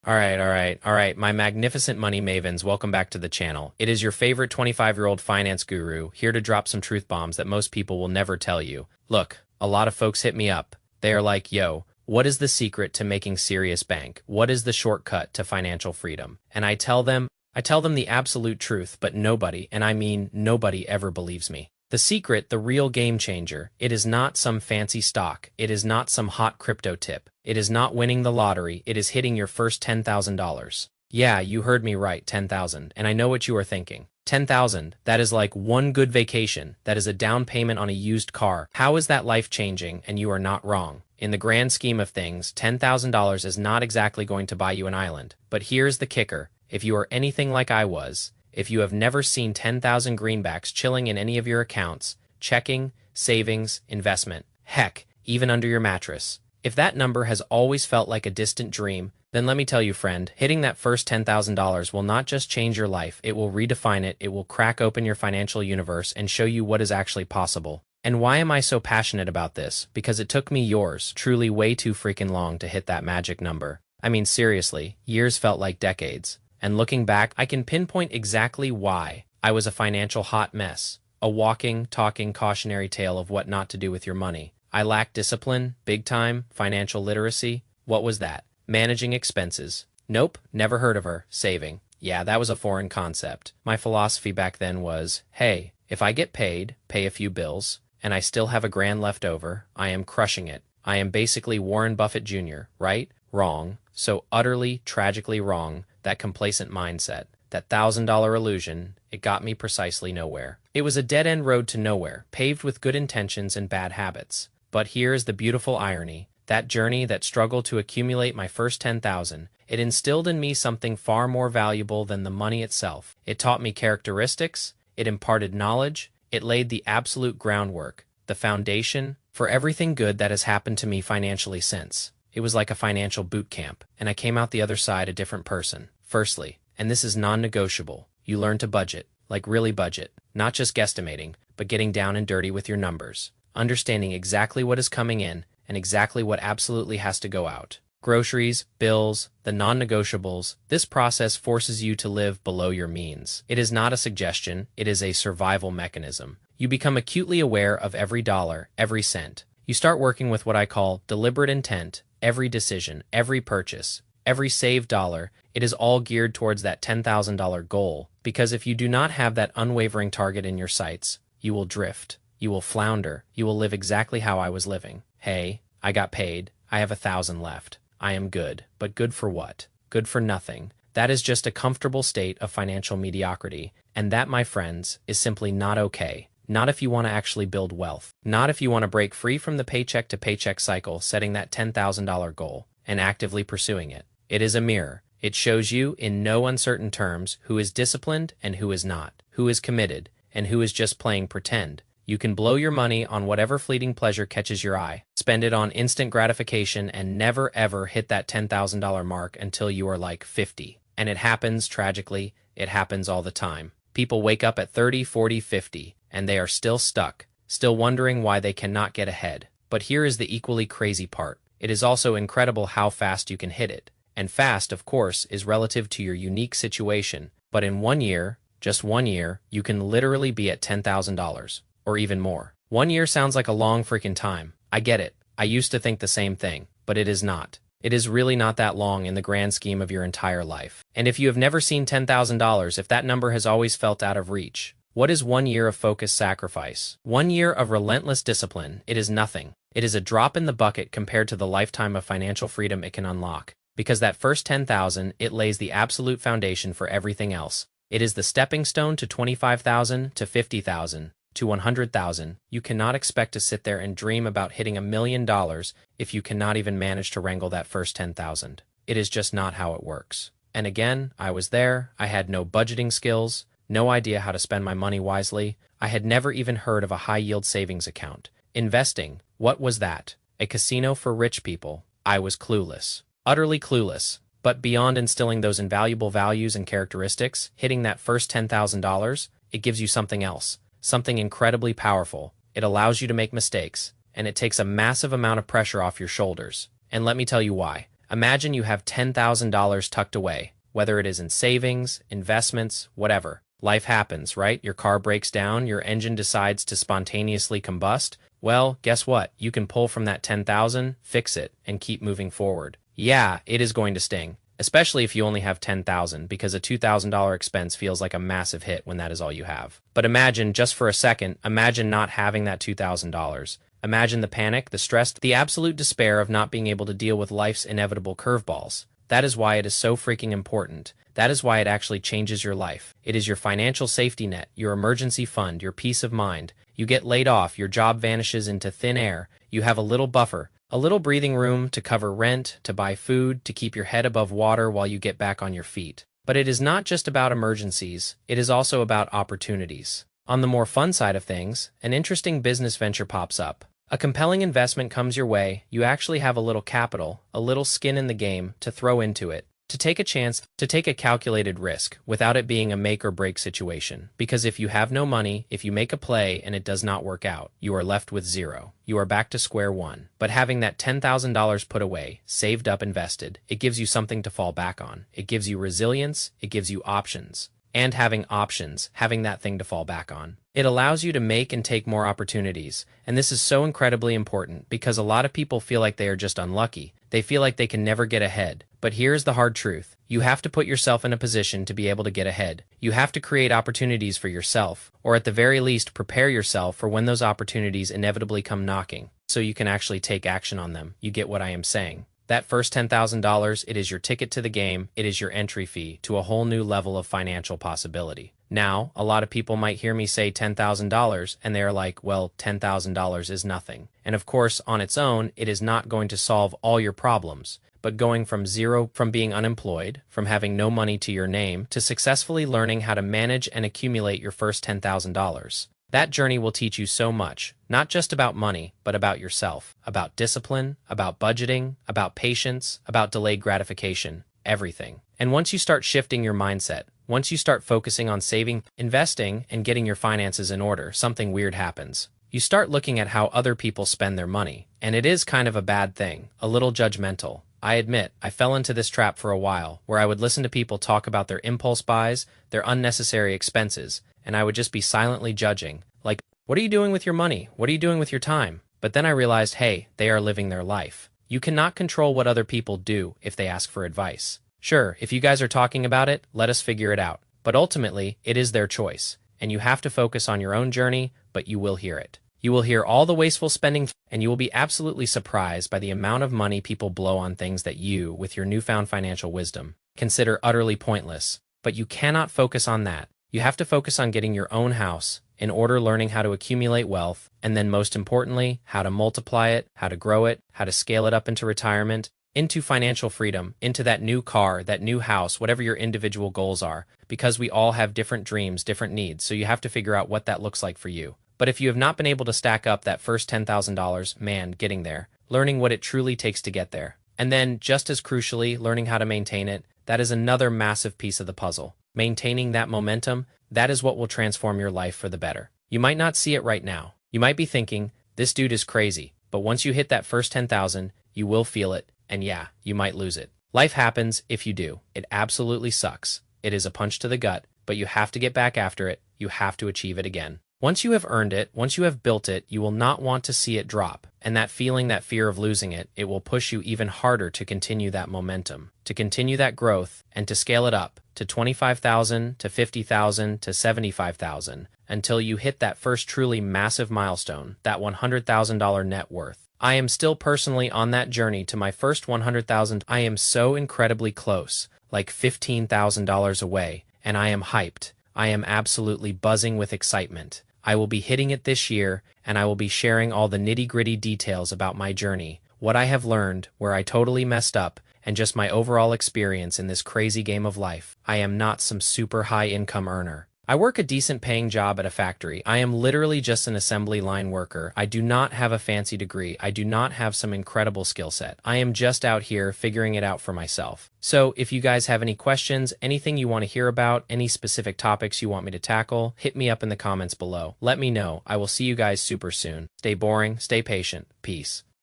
All right, my magnificent money mavens, welcome back to the channel. It is your favorite 25-year-old finance guru, here to drop some truth bombs that most people will never tell you. Look, a lot of folks hit me up. They are like, yo, what is the secret to making serious bank? What is the shortcut to financial freedom? And I tell them the absolute truth, but nobody, and I mean nobody ever believes me. The secret, the real game changer, it is not some fancy stock. It is not some hot crypto tip. It is not winning the lottery. It is hitting your first $10,000. Yeah, you heard me right, 10,000. And I know what you are thinking. 10,000, that is like one good vacation. That is a down payment on a used car. How is that life-changing? And you are not wrong. In the grand scheme of things, $10,000 is not exactly going to buy you an island. But here's the kicker. If you are anything like I was, if you have never seen 10,000 greenbacks chilling in any of your accounts, checking, savings, investment, heck, even under your mattress, if that number has always felt like a distant dream, then let me tell you, friend, hitting that first $10,000 will not just change your life, it will redefine it, it will crack open your financial universe and show you what is actually possible. And why am I so passionate about this? Because it took me yours, truly way too freaking long to hit that magic number. I mean, seriously, years felt like decades. And looking back, I can pinpoint exactly why. I was a financial hot mess, a walking, talking cautionary tale of what not to do with your money. I lacked discipline, big time, financial literacy. What was that? Managing expenses. Nope, never heard of her. Saving. Yeah, that was a foreign concept. My philosophy back then was, hey, if I get paid, pay a few bills, and I still have a grand left over, I am crushing it. I am basically Warren Buffett Jr., right? Wrong. So utterly, tragically wrong. That complacent mindset, that $1,000 illusion, it got me precisely nowhere. It was a dead-end road to nowhere, paved with good intentions and bad habits. But here is the beautiful irony. That journey, that struggle to accumulate my first 10,000, it instilled in me something far more valuable than the money itself. It taught me characteristics, it imparted knowledge, it laid the absolute groundwork, the foundation, for everything good that has happened to me financially since. It was like a financial boot camp, and I came out the other side a different person. Firstly, and this is non-negotiable, you learn to budget, like really budget, not just guesstimating, but getting down and dirty with your numbers, understanding exactly what is coming in and exactly what absolutely has to go out. Groceries, bills, the non-negotiables, this process forces you to live below your means. It is not a suggestion, it is a survival mechanism. You become acutely aware of every dollar, every cent. You start working with what I call deliberate intent. Every decision, every purchase, every saved dollar, it is all geared towards that $10,000 goal, because if you do not have that unwavering target in your sights, you will drift, you will flounder, you will live exactly how I was living. Hey, I got paid, I have 1,000 left. I am good, but good for what? Good for nothing. That is just a comfortable state of financial mediocrity, and that, my friends, is simply not okay. Not if you want to actually build wealth. Not if you want to break free from the paycheck to paycheck cycle, setting that $10,000 goal, and actively pursuing it. It is a mirror. It shows you, in no uncertain terms, who is disciplined and who is not, who is committed, and who is just playing pretend. You can blow your money on whatever fleeting pleasure catches your eye, spend it on instant gratification, and never ever hit that $10,000 mark until you are like 50. And it happens, tragically, it happens all the time. People wake up at 30, 40, 50, and they are still stuck, still wondering why they cannot get ahead. But here is the equally crazy part. It is also incredible how fast you can hit it. And fast, of course, is relative to your unique situation. But in 1 year, just 1 year, you can literally be at $10,000, or even more. 1 year sounds like a long freaking time. I get it. I used to think the same thing, but it is not. It is really not that long in the grand scheme of your entire life. And if you have never seen $10,000, if that number has always felt out of reach, what is 1 year of focused sacrifice? 1 year of relentless discipline, it is nothing. It is a drop in the bucket compared to the lifetime of financial freedom it can unlock. Because that first 10,000, it lays the absolute foundation for everything else. It is the stepping stone to 25,000, to 50,000, to 100,000. You cannot expect to sit there and dream about hitting $1 million if you cannot even manage to wrangle that first 10,000. It is just not how it works. And again, I was there, I had no budgeting skills, no idea how to spend my money wisely. I had never even heard of a high-yield savings account. Investing, what was that? A casino for rich people. I was clueless. Utterly clueless. But beyond instilling those invaluable values and characteristics, hitting that first $10,000, it gives you something else. Something incredibly powerful. It allows you to make mistakes, and it takes a massive amount of pressure off your shoulders. And let me tell you why. Imagine you have $10,000 tucked away, whether it is in savings, investments, whatever. Life happens, right? Your car breaks down, your engine decides to spontaneously combust. Well, guess what? You can pull from that 10,000, fix it, and keep moving forward. Yeah, it is going to sting, especially if you only have 10,000, because a $2,000 expense feels like a massive hit when that is all you have. But imagine, just for a second, imagine not having that $2,000. Imagine the panic, the stress, the absolute despair of not being able to deal with life's inevitable curveballs. That is why it is so freaking important. That is why it actually changes your life. It is your financial safety net, your emergency fund, your peace of mind. You get laid off, your job vanishes into thin air. You have a little buffer, a little breathing room to cover rent, to buy food, to keep your head above water while you get back on your feet. But it is not just about emergencies, it is also about opportunities. On the more fun side of things, an interesting business venture pops up. A compelling investment comes your way, you actually have a little capital, a little skin in the game to throw into it, to take a chance, to take a calculated risk, without it being a make or break situation. Because if you have no money, if you make a play and it does not work out, you are left with zero. You are back to square one. But having that $10,000 put away, saved up, invested, it gives you something to fall back on. It gives you resilience, it gives you options. And having options, having that thing to fall back on. It allows you to make and take more opportunities, and this is so incredibly important because a lot of people feel like they are just unlucky. They feel like they can never get ahead. But here's the hard truth. You have to put yourself in a position to be able to get ahead. You have to create opportunities for yourself, or at the very least prepare yourself for when those opportunities inevitably come knocking, so you can actually take action on them. You get what I am saying. That first $10,000, it is your ticket to the game, it is your entry fee to a whole new level of financial possibility. Now, a lot of people might hear me say $10,000 and they are like, well, $10,000 is nothing. And of course, on its own, it is not going to solve all your problems. But going from zero, from being unemployed, from having no money to your name, to successfully learning how to manage and accumulate your first $10,000. That journey will teach you so much, not just about money, but about yourself, about discipline, about budgeting, about patience, about delayed gratification, everything. And once you start shifting your mindset, once you start focusing on saving, investing, and getting your finances in order, something weird happens. You start looking at how other people spend their money, and it is kind of a bad thing, a little judgmental. I admit, I fell into this trap for a while, where I would listen to people talk about their impulse buys, their unnecessary expenses, and I would just be silently judging, like, what are you doing with your money? What are you doing with your time? But then I realized, hey, they are living their life. You cannot control what other people do if they ask for advice. Sure, if you guys are talking about it, let us figure it out. But ultimately, it is their choice, and you have to focus on your own journey, but you will hear it. You will hear all the wasteful spending, and you will be absolutely surprised by the amount of money people blow on things that you, with your newfound financial wisdom, consider utterly pointless. But you cannot focus on that. You have to focus on getting your own house, in order learning how to accumulate wealth, and then most importantly, how to multiply it, how to grow it, how to scale it up into retirement, into financial freedom, into that new car, that new house, whatever your individual goals are, because we all have different dreams, different needs, so you have to figure out what that looks like for you. But if you have not been able to stack up that first $10,000, man, getting there, learning what it truly takes to get there, and then, just as crucially, learning how to maintain it, that is another massive piece of the puzzle. Maintaining that momentum, that is what will transform your life for the better. You might not see it right now. You might be thinking, this dude is crazy, but once you hit that first 10,000, you will feel it, and yeah, you might lose it. Life happens if you do. It absolutely sucks. It is a punch to the gut, but you have to get back after it. You have to achieve it again. Once you have earned it, once you have built it, you will not want to see it drop. And that feeling, that fear of losing it, it will push you even harder to continue that momentum, to continue that growth, and to scale it up to 25,000, to 50,000, to 75,000, until you hit that first truly massive milestone, that $100,000 net worth. I am still personally on that journey to my first 100,000. I am so incredibly close, like $15,000 away, and I am hyped. I am absolutely buzzing with excitement. I will be hitting it this year, and I will be sharing all the nitty-gritty details about my journey, what I have learned, where I totally messed up, and just my overall experience in this crazy game of life. I am not some super high-income earner. I work a decent paying job at a factory. I am literally just an assembly line worker. I do not have a fancy degree. I do not have some incredible skill set. I am just out here figuring it out for myself. So if you guys have any questions, anything you want to hear about, any specific topics you want me to tackle, hit me up in the comments below. Let me know. I will see you guys super soon. Stay boring, stay patient. Peace.